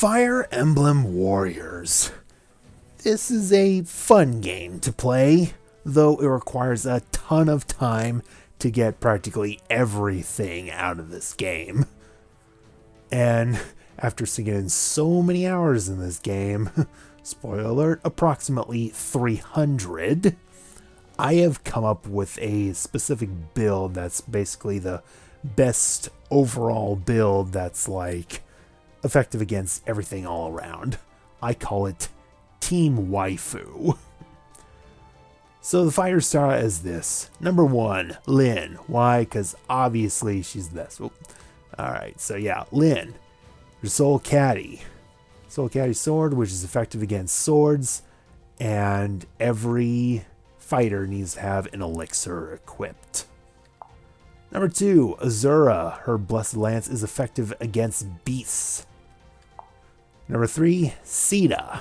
Fire Emblem Warriors. This is a fun game to play, though it requires a ton of time to get practically everything out of this game. And after sinking in so many hours in this game, spoiler alert, approximately 300, I have come up with a specific build that's basically the best overall build that's like effective against everything all around. I call it Team Waifu. So the fire star is this. Number 1, Linde. Why? Because obviously she's the best. Alright, so yeah, Linde. Your Soul Caddy. Soul Caddy sword, which is effective against swords. And every fighter needs to have an elixir equipped. Number 2, Azura. Her Blessed Lance is effective against beasts. Number 3, Caeda.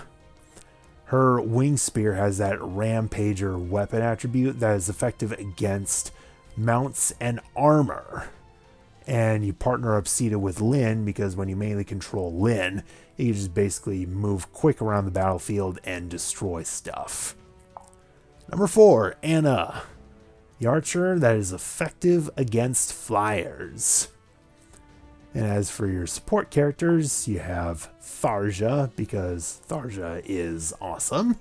Her Wing Spear has that Rampager weapon attribute that is effective against mounts and armor. And you partner up Caeda with Linde because when you mainly control Linde, you can just basically move quick around the battlefield and destroy stuff. Number 4, Anna. The archer that is effective against flyers. And as for your support characters, you have Tharja, because Tharja is awesome.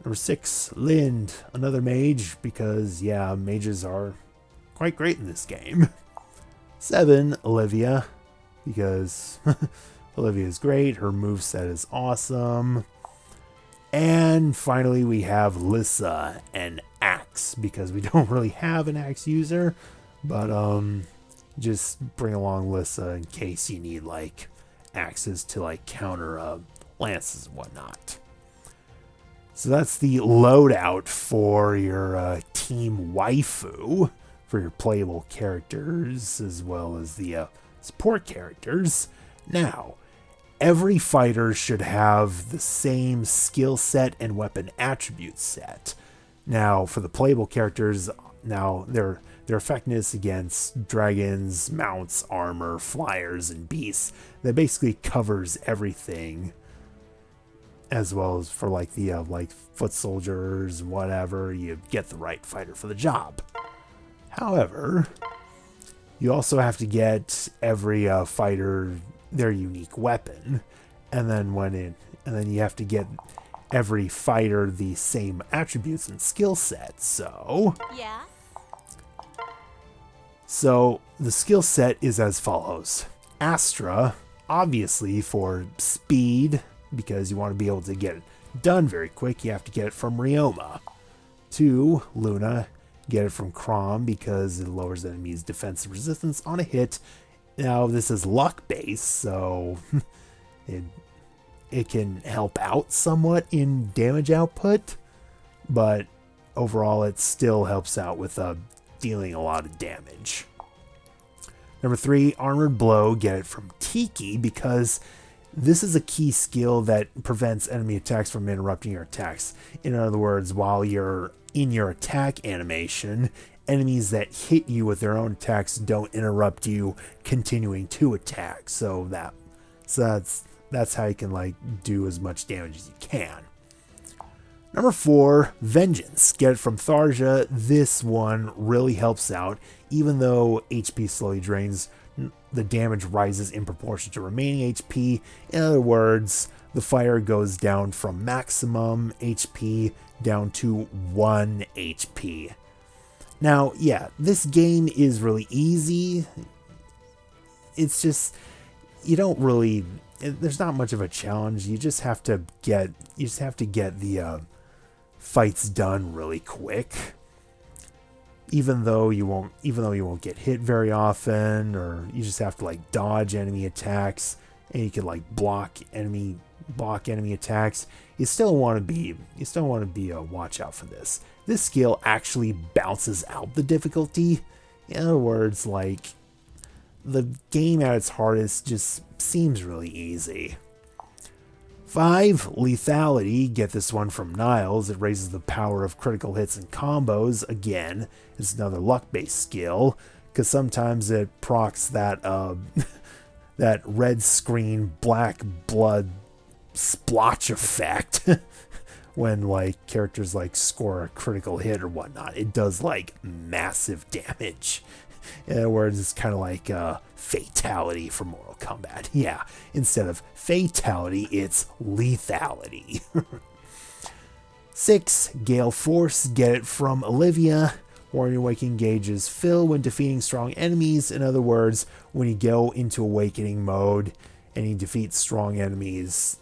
Number 6, Linde, another mage, because yeah, mages are quite great in this game. 7, Olivia, because Olivia is great, her moveset is awesome. And finally we have Lissa, an axe, because we don't really have an axe user, but just bring along Lissa in case you need like axes to like counter lances and whatnot. So that's the loadout for your Team Waifu, for your playable characters as well as the support characters. Now, every fighter should have the same skill set and weapon attribute set. Now, for the playable characters, now their effectiveness against dragons, mounts, armor, flyers, and beasts, that basically covers everything, as well as for like the like foot soldiers, whatever, you get the right fighter for the job. However, you also have to get every fighter their unique weapon, and then you have to get every fighter the same attributes and skill sets. So the skill set is as follows. Astra, obviously for speed, because you want to be able to get it done very quick, you have to get it from Ryoma. 2, Luna, get it from Chrom because it lowers the enemy's defensive resistance on a hit. Now this is luck based, so it can help out somewhat in damage output, but overall it still helps out with dealing a lot of damage. Number 3, Armored Blow, get it from Tiki because this is a key skill that prevents enemy attacks from interrupting your attacks. In other words, while you're in your attack animation, enemies that hit you with their own attacks don't interrupt you continuing to attack. So that's how you can like do as much damage as you can. Number 4, Vengeance. Get it from Tharja. This one really helps out. Even though HP slowly drains, the damage rises in proportion to remaining HP. In other words, the fire goes down from maximum HP down to 1 HP. Now, yeah, this game is really easy. It's just, there's not much of a challenge. You just have to get the fights done really quick. Even though you won't get hit very often, or you just have to like dodge enemy attacks, and you can like block enemy attacks. You still want to be a watch out for this. This skill actually bounces out the difficulty. In other words, like the game at its hardest just seems really easy. 5, Lethality. Get this one from Niles. It raises the power of critical hits and combos. Again, it's another luck-based skill, because sometimes it procs that that red screen, black blood splotch effect when like characters like score a critical hit or whatnot. It does like massive damage. Whereas it's kind of like fatality for Mortal Kombat. Yeah, instead of fatality, it's lethality. 6, Galeforce, get it from Olivia. Warning awakening gauges fill when defeating strong enemies. In other words, when you go into awakening mode and you defeat strong enemies,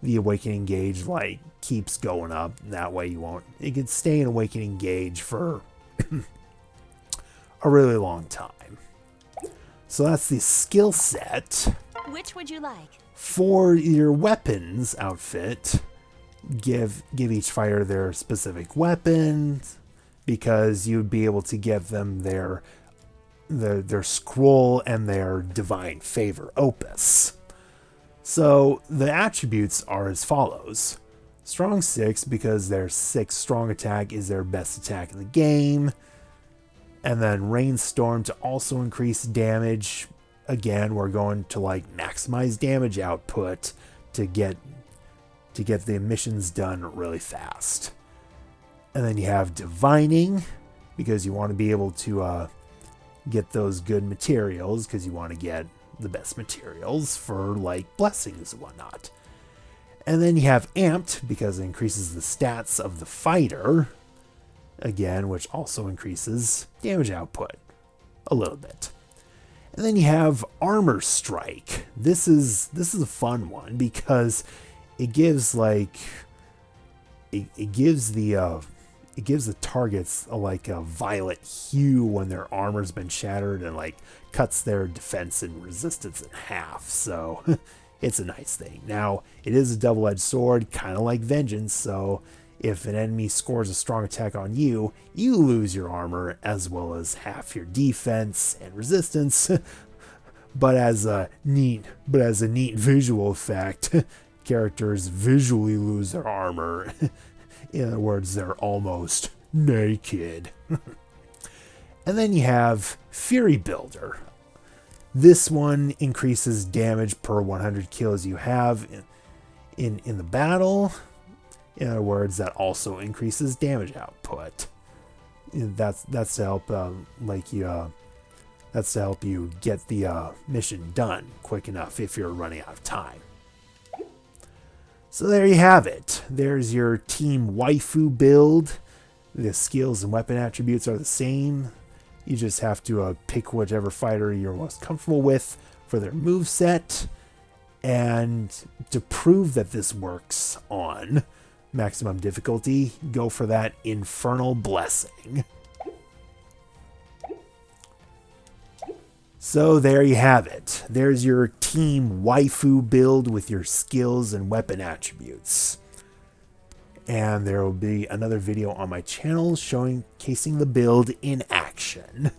the awakening gauge like keeps going up. That way you can stay in awakening gauge for a really long time. So that's the skill set. Which would you like? For your weapons outfit, give each fighter their specific weapons, because you'd be able to give them their scroll and their divine favor opus. So the attributes are as follows. Strong 6, because their 6 strong attack is their best attack in the game. And then Rainstorm to also increase damage. Again, we're going to like maximize damage output to get the missions done really fast. And then you have Divining, because you want to be able to get those good materials, because you want to get the best materials for like blessings and whatnot. And then you have Amped, because it increases the stats of the fighter, again, which also increases damage output a little bit. And then you have Armor Strike. This is a fun one, because it gives like it gives the targets a violet hue when their armor's been shattered, and like cuts their defense and resistance in half. So it's a nice thing. Now, it is a double-edged sword, kind of like Vengeance, so if an enemy scores a strong attack on you, you lose your armor as well as half your defense and resistance. But as a neat visual effect, characters visually lose their armor. In other words, they're almost naked. And then you have Fury Builder. This one increases damage per 100 kills you have in the battle. In other words, that also increases damage output. That's to help that's to help you get the mission done quick enough if you're running out of time. So there you have it. There's your Team Waifu build. The skills and weapon attributes are the same. You just have to pick whichever fighter you're most comfortable with for their moveset. And to prove that this works on maximum difficulty, go for that Infernal Blessing. So there you have it. There's your Team Waifu build with your skills and weapon attributes. And there will be another video on my channel showcasing the build in action.